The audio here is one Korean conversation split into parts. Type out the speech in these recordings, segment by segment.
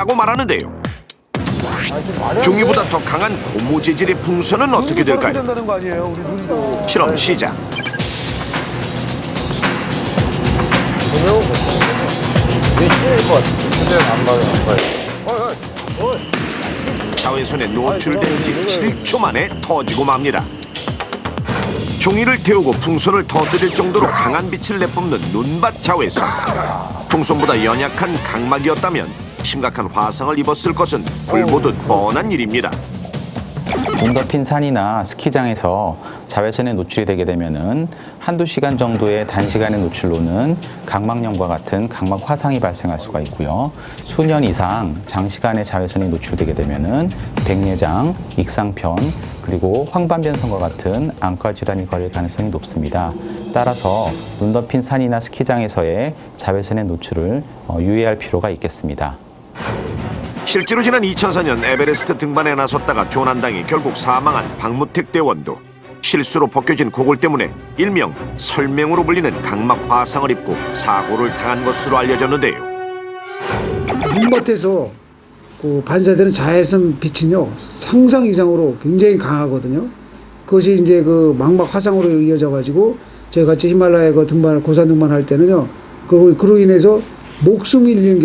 라고 말하는데요. 종이보다 더 강한 고무 재질의 풍선은 어떻게 될까요? 된다는 거 아니에요, 우리 눈도. 실험 시작. 자외선에 노출된 지 7초 만에 터지고 맙니다. 종이를 태우고 풍선을 터뜨릴 정도로 강한 빛을 내뿜는 눈밭 자외선. 풍선보다 연약한 각막이었다면 심각한 화상을 입었을 것은 불보듯 뻔한 일입니다. 눈 덮인 산이나 스키장에서 자외선에 노출이 되게 되면은 한두 시간 정도의 단시간의 노출로는 각막염과 같은 각막 화상이 발생할 수가 있고요. 수년 이상 장시간의 자외선에 노출되게 되면은 백내장, 익상편, 그리고 황반변성과 같은 안과 질환이 걸릴 가능성이 높습니다. 따라서 눈 덮인 산이나 스키장에서의 자외선의 노출을 유의할 필요가 있겠습니다. 실제로 지난 2004년 에베레스트 등반에 나섰다가 조난당해 결국 사망한 박무택 대원도 실수로 벗겨진 고글 때문에 일명 설맹으로 불리는 각막 화상을 입고 사고를 당한 것으로 알려졌는데요. 눈밭에서 그 반사되는 자외선 빛은요 상상 이상으로 굉장히 강하거든요. 그것이 이제 그 망막 화상으로 이어져 가지고 저희 같이 히말라야 그 등반을 고산 등반할 때는요 그로 인해서 목숨이 잃는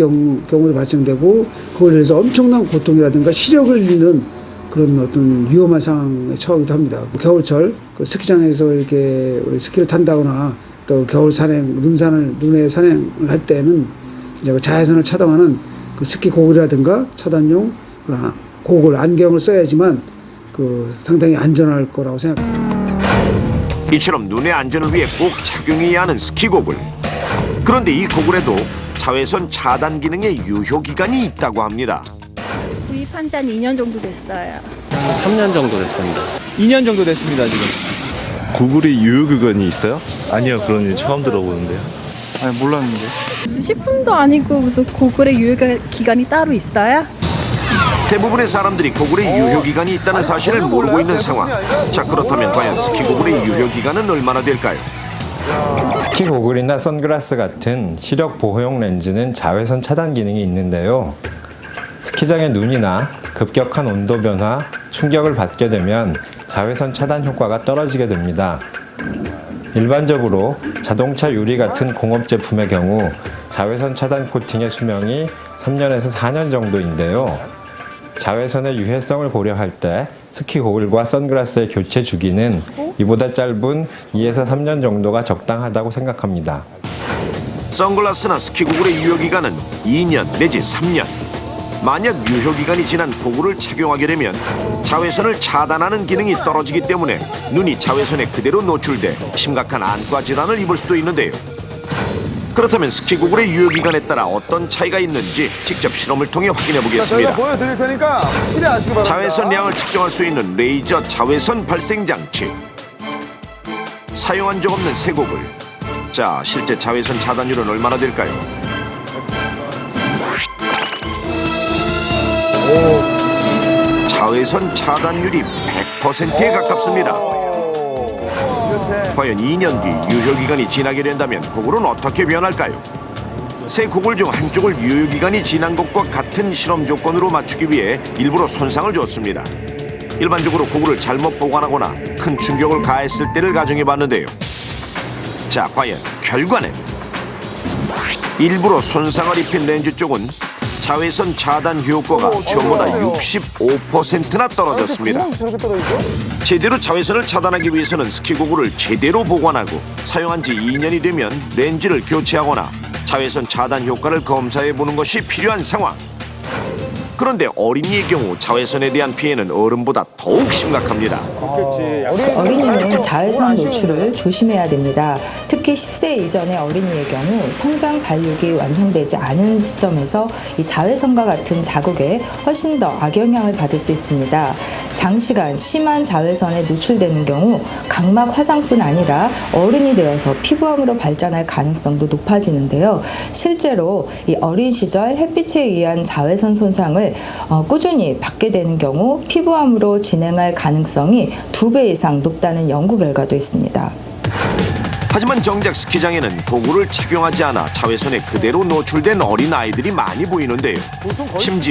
경우도 발생되고 그걸로 인해서 엄청난 고통이라든가 시력을 잃는 그런 어떤 위험한 상황에 처하기도 합니다. 겨울철 그 스키장에서 이렇게 스키를 탄다거나 또 겨울 산행, 눈에 산행을 할 때는 이제 그 자외선을 차단하는 그 스키 고글이라든가 차단용 고글 안경을 써야지만 그 상당히 안전할 거라고 생각합니다. 이처럼 눈의 안전을 위해 꼭 착용해야 하는 스키 고글. 그런데 이 고글에도 자외선 차단 기능의 유효 기간이 있다고 합니다. 구입한 지 한 2년 정도 됐어요. 3년 정도 됐습니다. 2년 정도 됐습니다, 지금. 구글이 유효기간이 있어요? 아니요, 그런 일 처음 들어보는데요. 아니, 몰랐는데. 무슨 식품도 아니고 무슨 고글의 유효 기간이 따로 있어요? 대부분의 사람들이 고글의 유효 기간이 있다는 사실을 모르고 있는 상황. 자, 그렇다면 과연 스키 고글의 유효 기간은 얼마나 될까요? 스키 고글이나 선글라스 같은 시력 보호용 렌즈는 자외선 차단 기능이 있는데요. 스키장의 눈이나 급격한 온도 변화, 충격을 받게 되면 자외선 차단 효과가 떨어지게 됩니다. 일반적으로 자동차 유리 같은 공업 제품의 경우 자외선 차단 코팅의 수명이 3년에서 4년 정도인데요. 자외선의 유해성을 고려할 때 스키 고글과 선글라스의 교체 주기는 이보다 짧은 2에서 3년 정도가 적당하다고 생각합니다. 선글라스나 스키 고글의 유효 기간은 2년 내지 3년. 만약 유효 기간이 지난 고글을 착용하게 되면 자외선을 차단하는 기능이 떨어지기 때문에 눈이 자외선에 그대로 노출돼 심각한 안과 질환을 입을 수도 있는데요. 그렇다면 스키 고글의 유효 기간에 따라 어떤 차이가 있는지 직접 실험을 통해 확인해 저희가 보겠습니다. 보여드릴 테니까 확실히 아시기 바랍니다. 자외선량을 측정할 수 있는 레이저 자외선 발생 장치. 사용한 적 없는 새 고글. 자, 실제 자외선 차단율은 얼마나 될까요? 자외선 차단율이 100%에 가깝습니다. 과연 2년 뒤 유효기간이 지나게 된다면 고글은 어떻게 변할까요? 새 고글 중 한쪽을 유효기간이 지난 것과 같은 실험 조건으로 맞추기 위해 일부러 손상을 줬습니다. 일반적으로 고글을 잘못 보관하거나 큰 충격을 가했을 때를 가정해 봤는데요. 자, 과연 결과는? 일부러 손상을 입힌 렌즈 쪽은 자외선 차단 효과가 처음보다 65%나 떨어졌습니다. 제대로 자외선을 차단하기 위해서는 스키 고글을 제대로 보관하고 사용한 지 2년이 되면 렌즈를 교체하거나 자외선 차단 효과를 검사해 보는 것이 필요한 상황. 그런데 어린이의 경우 자외선에 대한 피해는 어른보다 더욱 심각합니다. 어린이는 자외선 노출을 조심해야 됩니다. 특히 10세 이전의 어린이의 경우 성장 발육이 완성되지 않은 시점에서 이 자외선과 같은 자극에 훨씬 더 악영향을 받을 수 있습니다. 장시간 심한 자외선에 노출되는 경우 각막 화상뿐 아니라 어른이 되어서 피부암으로 발전할 가능성도 높아지는데요. 실제로 이 어린 시절 햇빛에 의한 자외선 손상을 꾸준히 받게 되는 경우 피부암으로 진행할 가능성이 2배 이상 높다는 연구 결과도 있습니다. 하지만 정작 스키장에는 고글을 착용하지 않아 자외선에 그대로 노출된 어린 아이들이 많이 보이는데요. 심지어